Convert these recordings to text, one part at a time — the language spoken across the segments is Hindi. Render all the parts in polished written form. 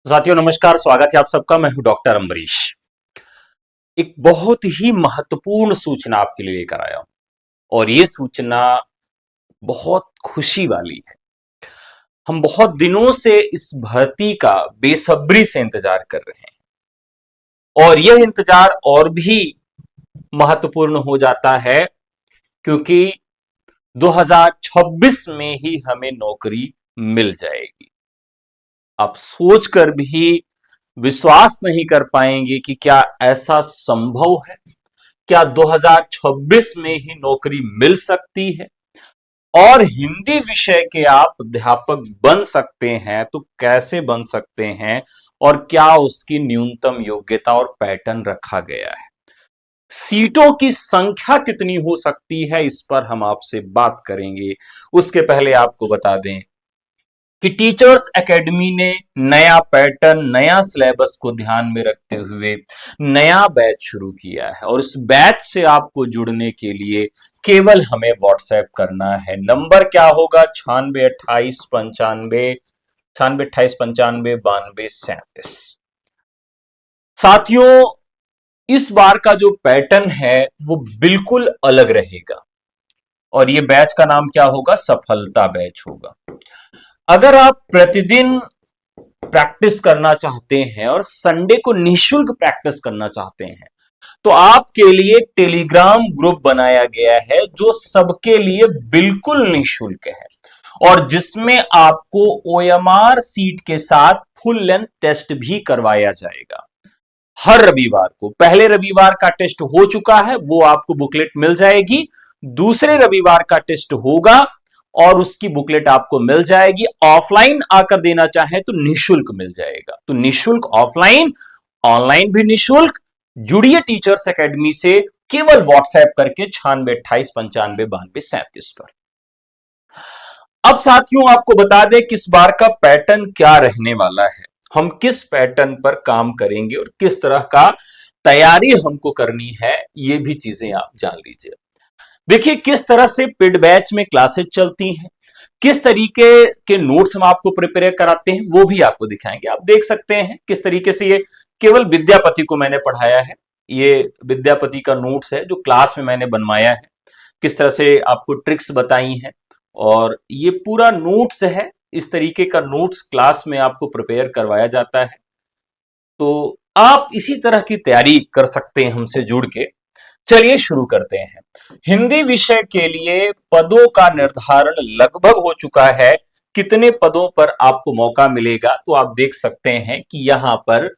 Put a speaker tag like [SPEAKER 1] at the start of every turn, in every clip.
[SPEAKER 1] साथियों नमस्कार, स्वागत है आप सबका। मैं हूं डॉक्टर अम्बरीश। एक बहुत ही महत्वपूर्ण सूचना आपके लिए लेकर आया हूं और ये सूचना बहुत खुशी वाली है। हम बहुत दिनों से इस भर्ती का बेसब्री से इंतजार कर रहे हैं और यह इंतजार और भी महत्वपूर्ण हो जाता है क्योंकि 2026 में ही हमें नौकरी मिल जाएगी। आप सोचकर भी विश्वास नहीं कर पाएंगे कि क्या ऐसा संभव है। क्या 2026 में ही नौकरी मिल सकती है और हिंदी विषय के आप अध्यापक बन सकते हैं तो कैसे बन सकते हैं और क्या उसकी न्यूनतम योग्यता और पैटर्न रखा गया है। सीटों की संख्या कितनी हो सकती है, इस पर हम आपसे बात करेंगे। उसके पहले आपको बता दें कि टीचर्स एकेडमी ने नया पैटर्न, नया सिलेबस को ध्यान में रखते हुए नया बैच शुरू किया है और इस बैच से आपको जुड़ने के लिए केवल हमें व्हाट्सएप करना है। नंबर क्या होगा? 962895 साथियों, इस बार का जो पैटर्न है वो बिल्कुल अलग रहेगा और ये बैच का नाम क्या होगा? सफलता बैच होगा। अगर आप प्रतिदिन प्रैक्टिस करना चाहते हैं और संडे को निशुल्क प्रैक्टिस करना चाहते हैं तो आपके लिए टेलीग्राम ग्रुप बनाया गया है जो सबके लिए बिल्कुल निशुल्क है और जिसमें आपको ओएमआर सीट के साथ फुल लेंथ टेस्ट भी करवाया जाएगा। हर रविवार को, पहले रविवार का टेस्ट हो चुका है, वो आपको बुकलेट मिल जाएगी। दूसरे रविवार का टेस्ट होगा और उसकी बुकलेट आपको मिल जाएगी। ऑफलाइन आकर देना चाहे तो निशुल्क मिल जाएगा। तो निशुल्क ऑफलाइन, ऑनलाइन भी निशुल्क। जुड़िए टीचर्स एकेडमी से केवल व्हाट्सएप करके 9628959237 पर। अब साथियों आपको बता दें किस बार का पैटर्न क्या रहने वाला है, हम किस पैटर्न पर काम करेंगे और किस तरह का तैयारी हमको करनी है, ये भी चीजें आप जान लीजिए। देखिए किस तरह से पेड बैच में क्लासेस चलती हैं, किस तरीके के नोट्स हम आपको प्रिपेयर कराते हैं, वो भी आपको दिखाएंगे। आप देख सकते हैं किस तरीके से ये केवल विद्यापति को मैंने पढ़ाया है। ये विद्यापति का नोट्स है जो क्लास में मैंने बनवाया है, किस तरह से आपको ट्रिक्स बताई हैं और ये पूरा नोट्स है। इस तरीके का नोट्स क्लास में आपको प्रिपेयर करवाया जाता है। तो आप इसी तरह की तैयारी कर सकते हैं हमसे जुड़ के। चलिए शुरू करते हैं। हिंदी विषय के लिए पदों का निर्धारण लगभग हो चुका है। कितने पदों पर आपको मौका मिलेगा तो आप देख सकते हैं कि यहां पर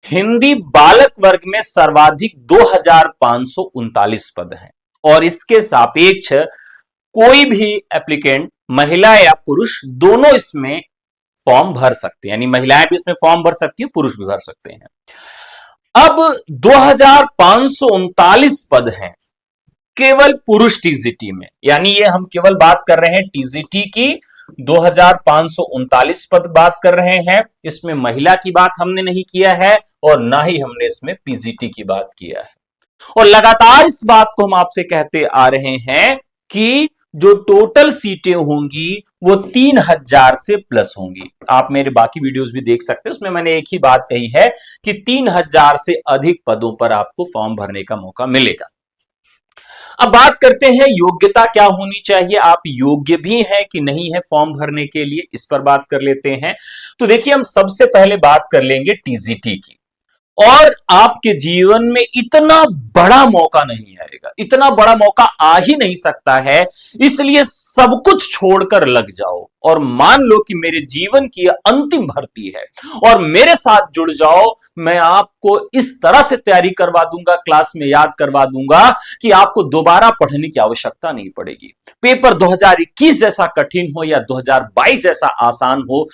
[SPEAKER 1] हिंदी बालक वर्ग में सर्वाधिक 2539 पद हैं और इसके सापेक्ष कोई भी एप्लीकेंट, महिला या पुरुष, दोनों इसमें फॉर्म भर सकते हैं। यानी महिलाएं भी इसमें फॉर्म भर सकती है, पुरुष भी भर सकते हैं। अब 2539 पद हैं केवल पुरुष टीजीटी में, यानी ये हम केवल बात कर रहे हैं टीजीटी की। 2539 पद बात कर रहे हैं, इसमें महिला की बात हमने नहीं किया है और ना ही हमने इसमें पीजीटी की बात किया है। और लगातार इस बात को हम आपसे कहते आ रहे हैं कि जो टोटल सीटें होंगी वो 3000 से प्लस होंगी। आप मेरे बाकी वीडियोस भी देख सकते हैं, उसमें मैंने एक ही बात कही है कि 3000 से अधिक पदों पर आपको फॉर्म भरने का मौका मिलेगा। अब बात करते हैं योग्यता क्या होनी चाहिए, आप योग्य भी हैं कि नहीं है फॉर्म भरने के लिए, इस पर बात कर लेते हैं। तो देखिए हम सबसे पहले बात कर लेंगे टीजीटी की। और आपके जीवन में इतना बड़ा मौका नहीं आएगा, इतना बड़ा मौका आ ही नहीं सकता है, इसलिए सब कुछ छोड़कर लग जाओ और मान लो कि मेरे जीवन की अंतिम भर्ती है और मेरे साथ जुड़ जाओ। मैं आपको इस तरह से तैयारी करवा दूंगा, क्लास में याद करवा दूंगा कि आपको दोबारा पढ़ने की आवश्यकता नहीं पड़ेगी। पेपर 2021 जैसा कठिन हो या 2022 जैसा आसान हो,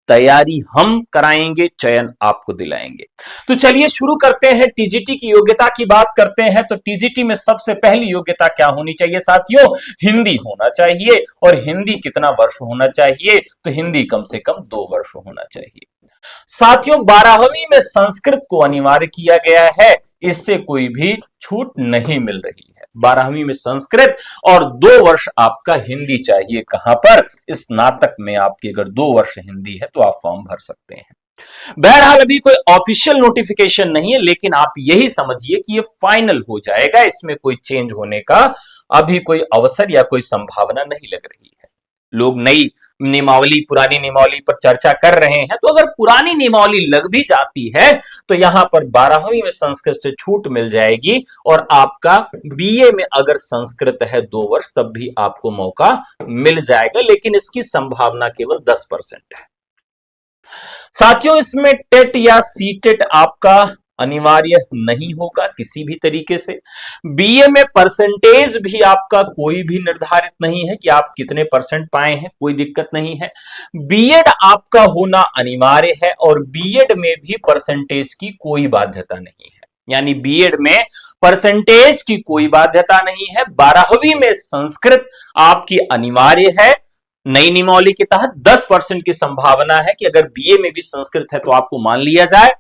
[SPEAKER 1] तैयारी हम कराएंगे, चयन आपको दिलाएंगे। तो चलिए शुरू करते हैं। टीजीटी की योग्यता की बात करते हैं तो टीजीटी में सबसे पहली योग्यता क्या होनी चाहिए साथियों? हिंदी होना चाहिए। और हिंदी कितना वर्ष होना चाहिए? तो हिंदी कम से कम 2 वर्ष होना चाहिए। साथियों 12वीं में संस्कृत को अनिवार्य किया गया है, इससे कोई भी छूट नहीं मिल रही है। 12वीं में संस्कृत और 2 वर्ष आपका हिंदी चाहिए। कहां पर? स्नातक में आपकी अगर 2 वर्ष हिंदी है तो आप फॉर्म भर सकते हैं। बहरहाल अभी कोई ऑफिशियल नोटिफिकेशन नहीं है, लेकिन आप यही समझिए कि ये फाइनल हो जाएगा, इसमें कोई चेंज होने का अभी कोई अवसर या कोई संभावना नहीं लग रही है। लोग नई नियमावली पुरानी नियमावली पर चर्चा कर रहे हैं, तो अगर पुरानी नियमावली लग भी जाती है तो यहां पर 12वीं में संस्कृत से छूट मिल जाएगी, और आपका बीए में अगर संस्कृत है 2 वर्ष तब भी आपको मौका मिल जाएगा, लेकिन इसकी संभावना केवल 10% है। साथियों, इसमें टेट या सी टेट आपका अनिवार्य नहीं होगा किसी भी तरीके से। बीए में परसेंटेज भी आपका कोई भी निर्धारित नहीं है कि आप कितने परसेंट पाए हैं, कोई दिक्कत नहीं है। बीएड आपका होना अनिवार्य है, और बीएड में भी परसेंटेज की कोई बाध्यता नहीं है, यानी बीएड में परसेंटेज की कोई बाध्यता नहीं है। 12वीं में संस्कृत आपकी अनिवार्य है। नई नियमावली के तहत 10% की संभावना है कि अगर बीए में भी संस्कृत है तो आपको मान लिया जाए,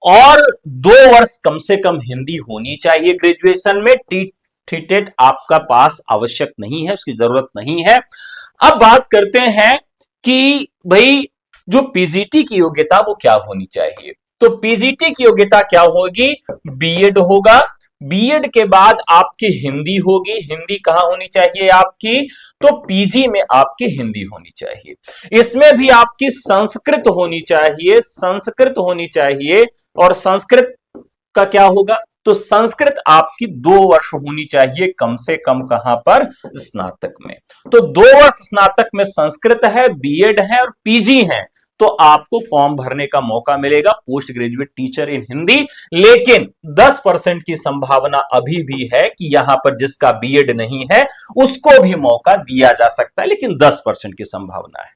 [SPEAKER 1] और 2 वर्ष कम से कम हिंदी होनी चाहिए ग्रेजुएशन में। टेट आपका पास आवश्यक नहीं है, उसकी जरूरत नहीं है। अब बात करते हैं कि भाई जो पीजीटी की योग्यता वो क्या होनी चाहिए। तो पीजीटी की योग्यता क्या होगी? बीएड होगा। बीएड के बाद आपकी हिंदी होगी। हिंदी कहां होनी चाहिए आपकी? तो पीजी में आपकी हिंदी होनी चाहिए। इसमें भी आपकी संस्कृत होनी चाहिए, संस्कृत होनी चाहिए। और संस्कृत का क्या होगा? तो संस्कृत आपकी 2 वर्ष होनी चाहिए कम से कम। कहां पर? स्नातक में। तो 2 वर्ष स्नातक में संस्कृत है, बीएड है और पीजी है, तो आपको फॉर्म भरने का मौका मिलेगा पोस्ट ग्रेजुएट टीचर इन हिंदी। लेकिन 10% की संभावना अभी भी है कि यहां पर जिसका बीएड नहीं है उसको भी मौका दिया जा सकता है, लेकिन 10% की संभावना है।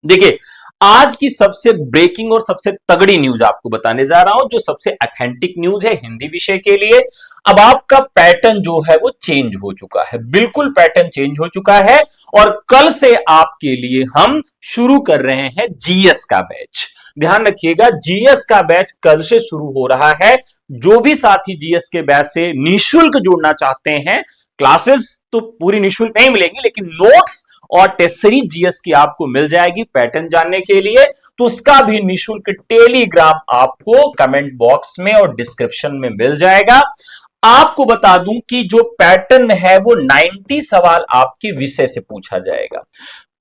[SPEAKER 1] देखिए, आज की सबसे ब्रेकिंग और सबसे तगड़ी न्यूज आपको बताने जा रहा हूं, जो सबसे ऑथेंटिक न्यूज है हिंदी विषय के लिए। अब आपका पैटर्न जो है वो चेंज हो चुका है, बिल्कुल पैटर्न चेंज हो चुका है। और कल से आपके लिए हम शुरू कर रहे हैं जीएस का बैच। ध्यान रखिएगा, जीएस का बैच कल से शुरू हो रहा है। जो भी साथी जीएस के बैच से निःशुल्क जुड़ना चाहते हैं, क्लासेस तो पूरी निःशुल्क नहीं मिलेंगी, लेकिन नोट्स और टेस्ट सीरीज जीएस की आपको मिल जाएगी पैटर्न जानने के लिए। तो उसका भी निःशुल्क टेलीग्राम आपको कमेंट बॉक्स में और डिस्क्रिप्शन में मिल जाएगा। आपको बता दूं कि जो पैटर्न है वो 90 सवाल आपके विषय से पूछा जाएगा,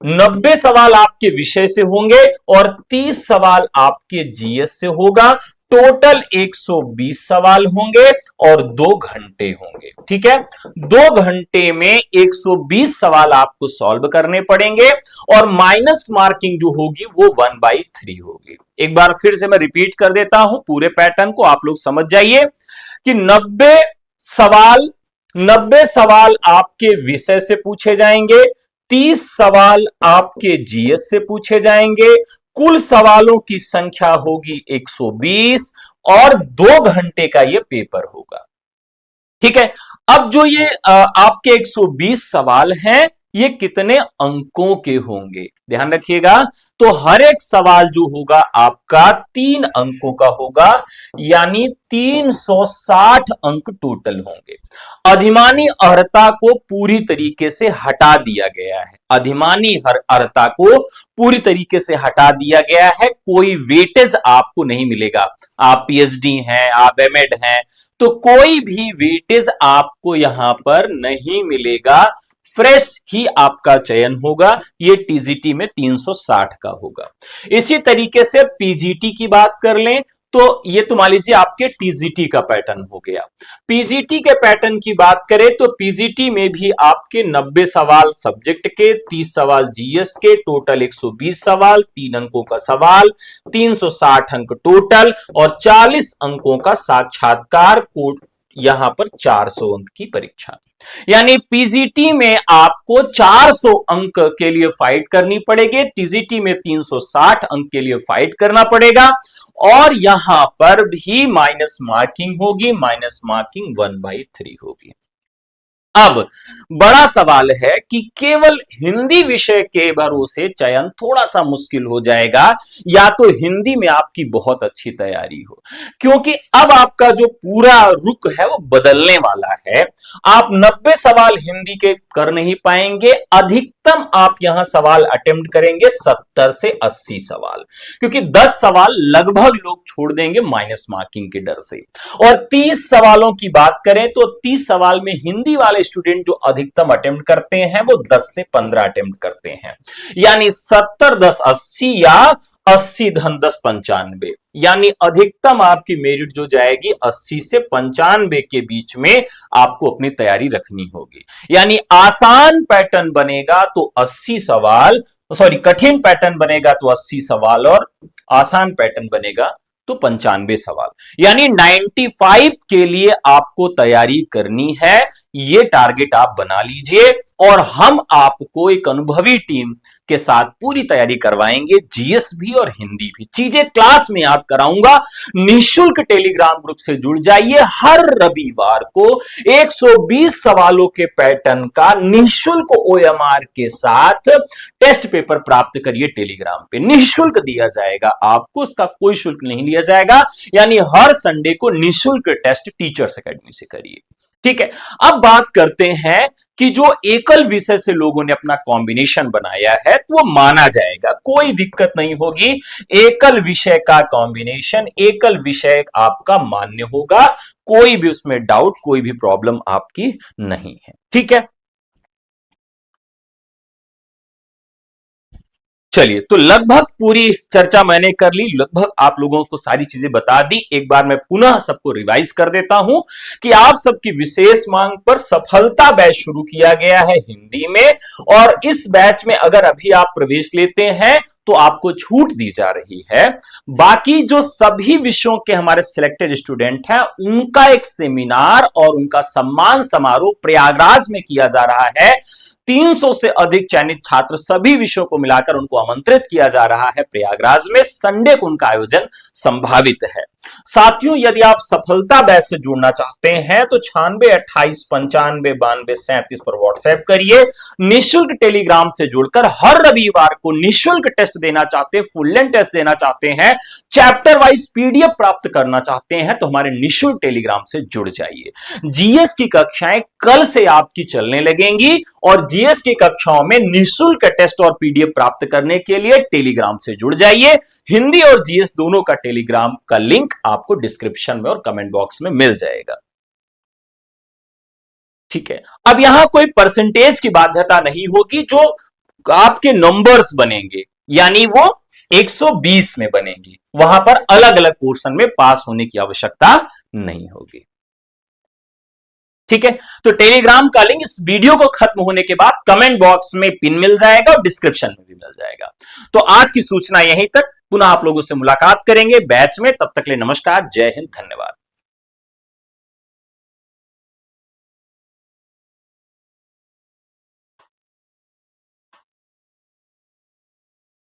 [SPEAKER 1] 90 सवाल आपके विषय से होंगे और 30 सवाल आपके जीएस से होगा। टोटल 120 सवाल होंगे और 2 घंटे होंगे। ठीक है, 2 घंटे में 120 सवाल आपको सॉल्व करने पड़ेंगे, और माइनस मार्किंग जो होगी वो 1/3 होगी। एक बार फिर से मैं रिपीट कर देता हूं पूरे पैटर्न को, आप लोग समझ जाइए कि 90 सवाल आपके विषय से पूछे जाएंगे, 30 सवाल आपके जीएस से पूछे जाएंगे। कुल सवालों की संख्या होगी 120, और 2 घंटे का यह पेपर होगा। ठीक है, अब जो ये आपके 120 सवाल हैं, ये कितने अंकों के होंगे? ध्यान रखिएगा। तो हर एक सवाल जो होगा आपका 3 अंकों का होगा, यानी 360 अंक टोटल होंगे। अधिमानी अर्हता को पूरी तरीके से हटा दिया गया है। अधिमानी अर्हता को पूरी तरीके से हटा दिया गया है, कोई वेटेज आपको नहीं मिलेगा। आप पीएचडी हैं, आप एमएड हैं, तो कोई भी वेटेज आपको यहां पर नहीं मिलेगा। फ्रेश ही आपका चयन होगा। ये टीजीटी में 360 का होगा। इसी तरीके से पीजीटी की बात कर लें तो ये तो मान लीजिए आपके टीजीटी का पैटर्न हो गया। पीजीटी के पैटर्न की बात करें तो पीजीटी में भी आपके 90 सवाल सब्जेक्ट के, 30 सवाल जीएस के, टोटल 120 सवाल, 3 अंकों का सवाल, 360 अंक टोटल, और 40 अंकों का साक्षात्कार कोड, यहां पर 400 अंक की परीक्षा। यानी पीजीटी में आपको 400 अंक के लिए फाइट करनी पड़ेगी, टीजीटी में 360 अंक के लिए फाइट करना पड़ेगा, और यहां पर भी माइनस मार्किंग होगी, माइनस मार्किंग 1/3 होगी। अब बड़ा सवाल है कि केवल हिंदी विषय के भरोसे चयन थोड़ा सा मुश्किल हो जाएगा, या तो हिंदी में आपकी बहुत अच्छी तैयारी हो, क्योंकि अब आपका जो पूरा रुख है वो बदलने वाला है। आप 90 सवाल हिंदी के कर नहीं पाएंगे, अधिकतम आप यहां सवाल अटेम्प्ट करेंगे 70 से 80 सवाल, क्योंकि 10 सवाल लगभग लोग छोड़ देंगे माइनस मार्किंग के डर से। और 30 सवालों की बात करें तो 30 सवाल में हिंदी वाले स्टूडेंट जो अधिकतम अटेम्प्ट करते हैं वो 10 से 15 अटेम्प्ट करते हैं, यानी 70 10 80 या 80 धन 10 95, यानी अधिकतम आपकी मेरिट जो जाएगी 80 से 95 के बीच में आपको अपनी तैयारी रखनी होगी। यानी आसान पैटर्न बनेगा तो 80 सवाल, सॉरी कठिन पैटर्न बनेगा तो 80 सवाल, और आसान पैटर्न बनेगा तो 95 सवाल, यानी 95 के लिए आपको तैयारी करनी है। ये टारगेट आप बना लीजिए और हम आपको एक अनुभवी टीम के साथ पूरी तैयारी करवाएंगे, जीएस भी और हिंदी भी। चीजें क्लास में याद कराऊंगा। निःशुल्क टेलीग्राम ग्रुप से जुड़ जाइए। हर रविवार को 120 सवालों के पैटर्न का निःशुल्क ओएमआर के साथ टेस्ट पेपर प्राप्त करिए। टेलीग्राम पे निःशुल्क दिया जाएगा आपको, उसका कोई शुल्क नहीं लिया जाएगा। यानी हर संडे को निःशुल्क टेस्ट टीचर्स एकेडमी से करिए। ठीक है, अब बात करते हैं कि जो एकल विषय से लोगों ने अपना कॉम्बिनेशन बनाया है तो वो माना जाएगा, कोई दिक्कत नहीं होगी। एकल विषय का कॉम्बिनेशन, एकल विषय आपका मान्य होगा, कोई भी उसमें डाउट, कोई भी प्रॉब्लम आपकी नहीं है। ठीक है, चलिए, तो लगभग पूरी चर्चा मैंने कर ली, लगभग आप लोगों को सारी चीजें बता दी। एक बार मैं पुनः सबको रिवाइज कर देता हूं कि आप सबकी विशेष मांग पर सफलता बैच शुरू किया गया है हिंदी में, और इस बैच में अगर अभी आप प्रवेश लेते हैं तो आपको छूट दी जा रही है। बाकी जो सभी विषयों के हमारे सिलेक्टेड स्टूडेंट हैं उनका एक सेमिनार और उनका सम्मान समारोह प्रयागराज में किया जा रहा है। 300 से अधिक चयनित छात्र, सभी विषयों को मिलाकर उनको आमंत्रित किया जा रहा है प्रयागराज में। संडे को उनका आयोजन संभावित है। साथियों, यदि आप सफलता बैच से जुड़ना चाहते हैं तो 96 28 95 92 37 पर व्हाट्सएप करिए। निःशुल्क टेलीग्राम से जुड़कर हर रविवार को निःशुल्क टेस्ट देना चाहते हैं, फुल लेंथ टेस्ट देना चाहते हैं, चैप्टर वाइज पीडीएफ प्राप्त करना चाहते हैं तो हमारे निःशुल्क टेलीग्राम से जुड़ जाइए। जीएस की कक्षाएं कल से आपकी चलने लगेंगी और जीएस की कक्षाओं में निःशुल्क टेस्ट और पीडीएफ प्राप्त करने के लिए टेलीग्राम से जुड़ जाइए। हिंदी और जीएस दोनों का टेलीग्राम का लिंक आपको डिस्क्रिप्शन में और कमेंट बॉक्स में मिल जाएगा। ठीक है, अब यहां कोई परसेंटेज की बाध्यता नहीं होगी, जो आपके नंबर्स बनेंगे यानी वो 120 में बनेंगी, वहां पर अलग अलग पोर्शन में पास होने की आवश्यकता नहीं होगी। ठीक है, तो टेलीग्राम का लिंक इस वीडियो को खत्म होने के बाद कमेंट बॉक्स में पिन मिल जाएगा और डिस्क्रिप्शन में भी मिल जाएगा। तो आज की सूचना यहीं तक, पुनः आप लोगों से मुलाकात करेंगे बैच में। तब तक के लिए नमस्कार, जय हिंद, धन्यवाद।